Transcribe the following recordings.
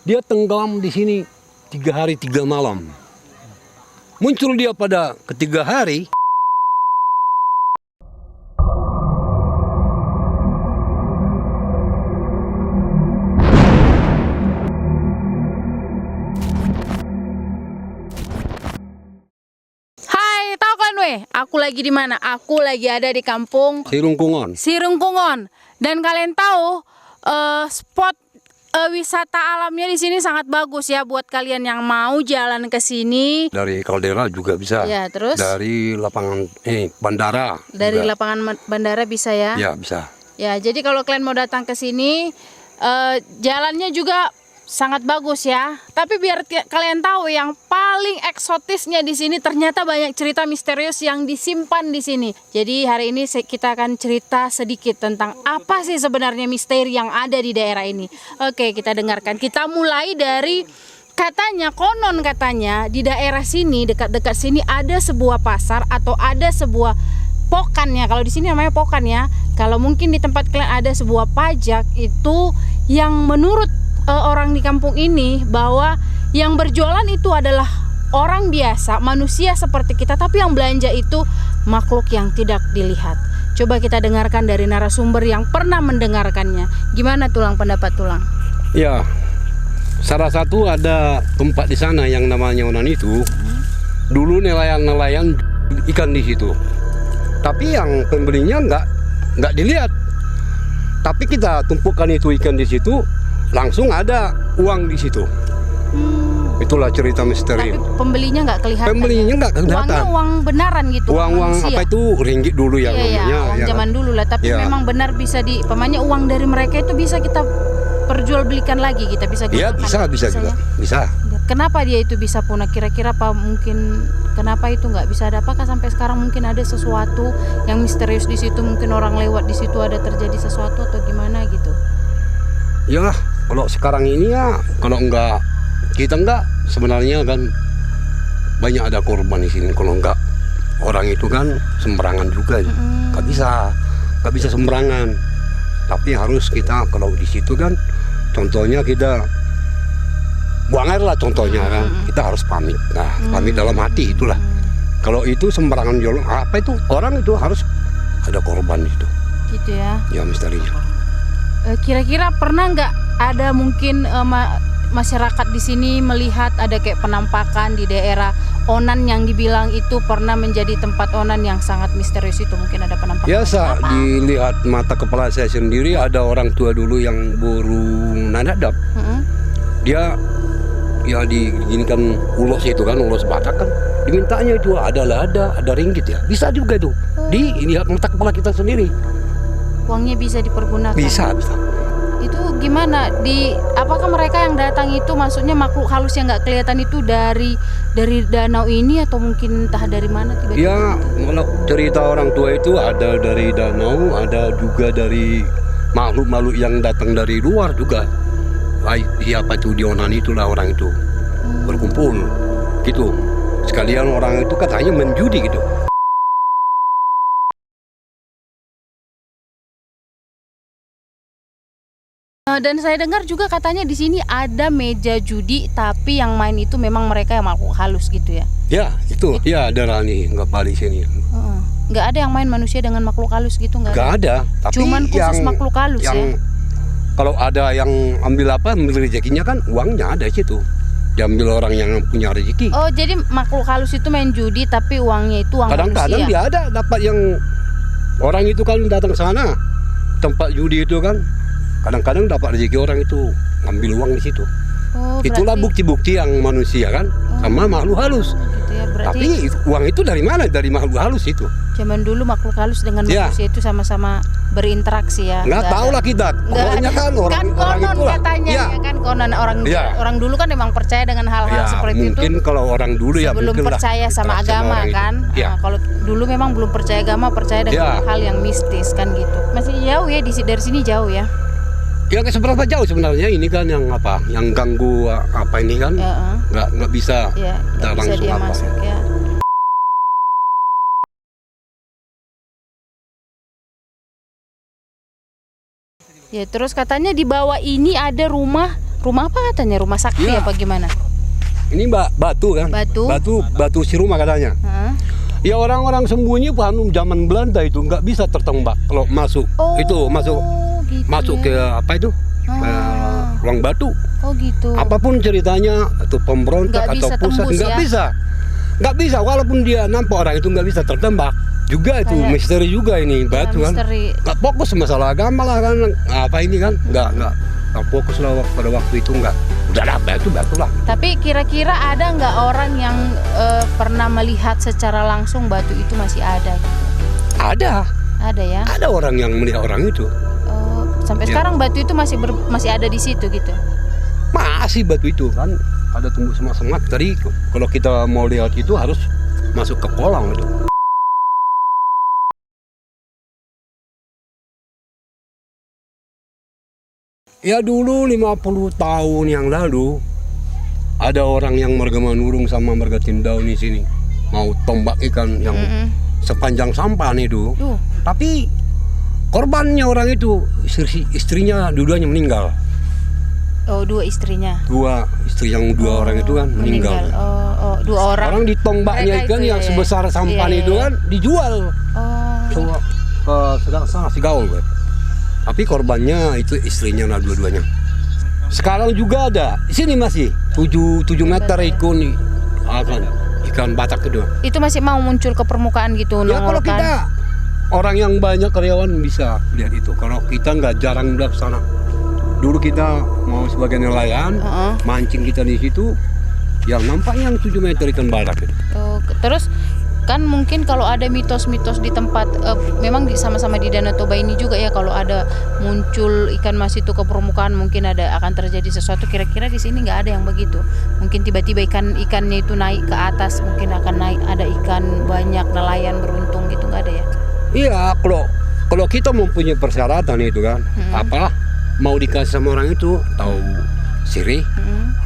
Dia tenggelam di sini 3 hari 3 malam. Muncul dia pada ketiga hari. Hai, tahu kan weh? Aku lagi di mana? Aku lagi ada di kampung Sirungkungon. Sirungkungon. Dan kalian tahu spot wisata alamnya di sini sangat bagus ya buat kalian yang mau jalan ke sini. Dari kaldera juga bisa. Ya, terus dari lapangan bandara. dari juga. lapangan bandara bisa ya? Ya, bisa. Ya, jadi kalau kalian mau datang ke sini, jalannya juga sangat bagus ya. Tapi biar kalian tahu yang paling eksotisnya di sini ternyata banyak cerita misterius yang disimpan di sini. Jadi hari ini kita akan cerita sedikit tentang apa sih sebenarnya misteri yang ada di daerah ini. Oke, kita dengarkan. Kita mulai dari konon katanya di daerah sini, dekat-dekat sini ada sebuah pasar atau ada sebuah pokan ya. Kalau di sini namanya pokan ya. Kalau mungkin di tempat kalian ada sebuah pajak itu yang menurut orang di kampung ini bahwa yang berjualan itu adalah orang biasa, manusia seperti kita, tapi yang belanja itu makhluk yang tidak dilihat. Coba kita dengarkan dari narasumber yang pernah mendengarkannya. Gimana Tulang, pendapat Tulang? Ya, salah satu ada tempat di sana yang namanya Onan itu. Dulu nelayan-nelayan ikan di situ. Tapi yang pembelinya nggak dilihat. Tapi kita tumpukan itu ikan di situ, langsung ada uang di situ. Itulah cerita misteri. Tapi pembelinya nggak kelihatan. Pembelinya nggak kelihatan. Uangnya uang benaran gitu. Uang manusia. apa itu ringgit dulu ya Iya, namanya. uang Ya, zaman dulu lah. Tapi Ya. memang benar bisa pemanya uang dari mereka itu bisa kita perjualbelikan lagi, kita bisa Iya gunakan. bisa juga. ya? Bisa. Kenapa dia itu bisa punah? Kira-kira apa mungkin kenapa itu nggak bisa ada? Apakah sampai sekarang mungkin ada sesuatu yang misterius di situ? Mungkin orang lewat di situ ada terjadi sesuatu atau gimana gitu? Ya kalau sekarang ini ya kalau kita enggak sebenarnya kan banyak ada korban di sini. Kalau enggak orang itu kan sembarangan juga. Nggak bisa sembarangan. Tapi harus kita kalau di situ kan contohnya kita buang air lah contohnya kan, kita harus pamit. Nah, pamit dalam hati itulah. Kalau itu sembarangan jual apa itu orang itu harus ada korban itu. Gitu ya. Ya misterinya. Kira-kira pernah nggak ada mungkin masyarakat di sini melihat ada kayak penampakan di daerah Onan yang dibilang itu pernah menjadi tempat Onan yang sangat misterius itu, mungkin ada penampakan? Biasa dilihat mata kepala saya sendiri, ada orang tua dulu yang baru nanadap. Dia ya diginikan ulos itu kan, ulos batak kan. Dimintanya itu ada ringgit ya. Bisa juga itu. Dilihat mata kepala kita sendiri. Uangnya bisa dipergunakan. Bisa. Itu gimana? Apakah mereka yang datang itu maksudnya makhluk halus yang nggak kelihatan itu dari danau ini atau mungkin entah dari mana tiba-tiba? Ya, kalau cerita orang tua itu ada dari danau, ada juga dari makhluk-makhluk yang datang dari luar juga. Siapa itu di Onan itulah orang itu berkumpul gitu. Sekalian orang itu katanya menjudi gitu. Dan saya dengar juga katanya di sini ada meja judi, tapi yang main itu memang mereka yang makhluk halus gitu ya? Ya itu, ya ada Rani nggak balik sini. Nggak ada yang main manusia dengan makhluk halus gitu, nggak ada. Tapi cuman khusus makhluk halus ya? Kalau ada yang ambil rezekinya kan uangnya ada di situ. Diambil orang yang punya rezeki. Oh, jadi makhluk halus itu main judi tapi uangnya itu uang Kadang-kadang manusia? dia ada dapat yang orang itu kan datang ke sana tempat judi itu kan. Kadang-kadang dapat rezeki orang itu ngambil uang di situ. Oh, Itulah bukti-bukti yang manusia kan sama makhluk halus. Gitu ya, berarti Tapi uang itu dari mana? Dari makhluk halus itu. zaman dulu makhluk halus dengan manusia itu sama-sama berinteraksi ya? Nggak tahu lah kita. Pokoknya kan orang konon itulah. katanya ya kan konon orang dulu kan memang percaya dengan hal-hal seperti itu. Mungkin kalau orang dulu ya belum percaya sama agama kan. Nah, kalau dulu memang belum percaya agama, percaya dengan hal yang mistis kan gitu. Masih jauh ya dari sini jauh ya? Ya seberapa jauh sebenarnya ini kan yang ganggu apa ini kan nggak bisa nggak bisa dia masuk ya. Ya terus katanya di bawah ini ada rumah Rumah apa katanya? Rumah sakti Iya. apa gimana? Ini batu kan? Batu si rumah katanya. Hah? Ya orang-orang sembunyi paham zaman Belanda itu nggak bisa tertembak kalau masuk. Oh, Itu masuk gitu ke ya. apa itu? Ke ruang batu. Oh gitu. Apapun ceritanya atau pemberontak Nggak atau bisa pusat tembus nggak ya? bisa. Nggak bisa walaupun dia nampak orang itu nggak bisa tertembak. Juga itu Kayak- misteri juga ini batu kan. misteri. Nggak fokus masalah agama lah kan. Apa ini kan? Nggak fokus lah pada waktu itu nggak. Udahlah batu lah. Tapi kira-kira ada nggak orang yang pernah melihat secara langsung batu itu masih ada gitu? Ada Ya. ada orang yang melihat orang itu. Oh, sampai Ya. sekarang batu itu masih ada di situ gitu. Masih batu itu kan ada tumbuh semak-semak tadi kalau kita mau lihat itu harus masuk ke kolam itu. Ya dulu 50 tahun yang lalu ada orang yang mergema nurung sama mergatin daun di sini mau tombak ikan yang sepanjang sampan itu. Tapi korbannya orang itu istrinya dua-duanya meninggal. Oh, dua istrinya. Dua istri yang dua orang itu kan meninggal. Oh, dua orang. Orang ditombaknya Mereka ikan itu yang ya, sebesar sampan iya, itu iya. kan dijual Oh. ke sana si gaul kan. Tapi korbannya itu istrinya lah dua-duanya. Sekarang juga ada di sini masih 7 meter ikan batak itu. Itu masih mau muncul ke permukaan gitu Ya kalau nongol kan? kita orang yang banyak karyawan bisa lihat itu. Kalau kita nggak jarang lihat sana. Dulu kita mau sebagai nelayan, mancing kita di situ, yang nampaknya yang 7 meter ikan badak itu. Oh, terus kan mungkin kalau ada mitos-mitos di tempat memang sama-sama di Danau Toba ini juga ya, kalau ada muncul ikan mas itu ke permukaan mungkin akan terjadi sesuatu. Kira-kira di sini nggak ada yang begitu. Mungkin tiba-tiba ikannya itu naik ke atas, mungkin akan naik ada ikan banyak, nelayan beruntung gitu, nggak ada ya? Iya, kalau kita mempunyai persyaratan itu kan, apa mau dikasih sama orang itu tahu sirih,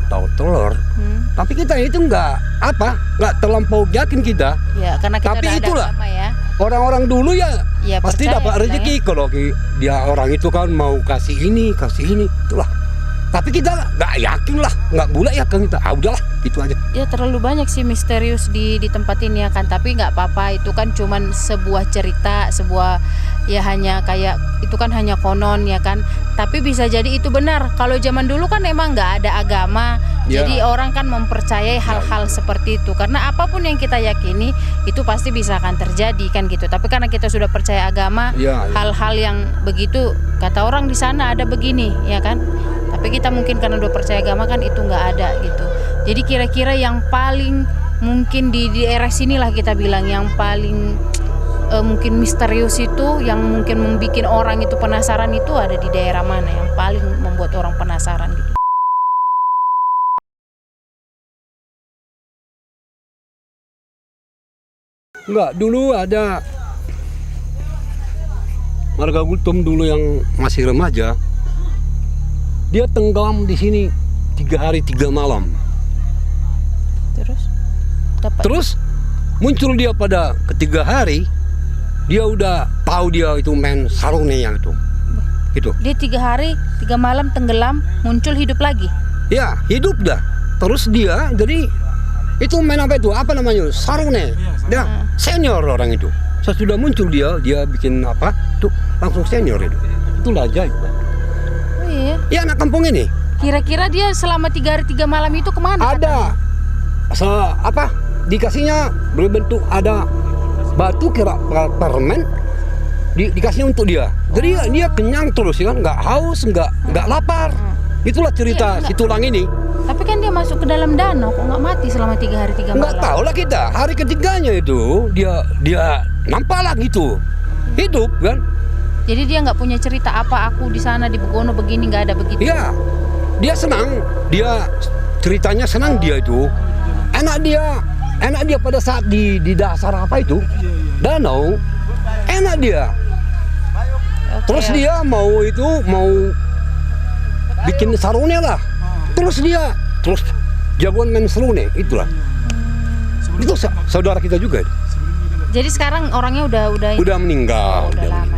tahu telur. Tapi kita itu nggak terlampau yakin kita. Ya, karena kita Tapi udah ada itulah. agama ya. Orang-orang dulu ya pasti percaya dapat kita rezeki ya. kalau dia orang itu kan mau kasih ini itulah. Tapi kita nggak yakin lah, nggak bulat yakin kita. Udahlah, itu aja. Ya terlalu banyak sih misterius di tempat ini ya kan. Tapi nggak apa-apa, itu kan cuman sebuah cerita, ya hanya kayak itu kan hanya konon ya kan. Tapi bisa jadi itu benar. Kalau zaman dulu kan emang nggak ada agama, Ya. jadi orang kan mempercayai hal-hal seperti itu. Karena apapun yang kita yakini itu pasti bisa akan terjadi kan gitu. Tapi karena kita sudah percaya agama, Ya. hal-hal yang begitu kata orang di sana ada begini ya kan. Tapi kita mungkin karena udah percaya agama kan itu nggak ada gitu. Jadi kira-kira yang paling mungkin di daerah sinilah kita bilang yang paling mungkin misterius itu, yang mungkin membuat orang itu penasaran itu ada di daerah mana yang paling membuat orang penasaran gitu. Enggak, dulu ada Marga Gultom dulu yang masih remaja. Dia tenggelam di sini 3 hari 3 malam. Terus dapat. Terus muncul dia pada ketiga hari, dia udah tahu dia itu main sarune yang itu. Itu. Dia 3 hari 3 malam tenggelam, muncul hidup lagi. Ya, hidup dah. Terus dia jadi itu main apa itu? Apa namanya? Sarune. Dia senior orang itu. Sesudah muncul dia bikin apa? Tuh langsung senior itu. Itulah ajaib. Oh iya. Ya anak kampung ini. Kira-kira dia selama 3 hari 3 malam itu kemana? Ada dikasihnya berbentuk ada batu kira permen dikasihnya untuk dia. Jadi dia kenyang terus ya, nggak haus, nggak lapar. Itulah cerita Iya, si tulang ini. Tapi kan dia masuk ke dalam danau, kok nggak mati selama 3 hari 3 malam? Nggak tahu lah kita. Hari ketiganya itu dia nampak lah gitu, hidup kan. Jadi dia nggak punya cerita apa aku di sana di Begono begini, nggak ada begitu. Iya, dia senang. Dia ceritanya senang dia itu. Enak dia pada saat di dasar apa itu danau. Enak dia. Oke, Terus dia mau bikin sarune lah. Terus jagoan main sarune itulah. Itu saudara kita juga. Jadi sekarang orangnya udah Udah meninggal. udah lama.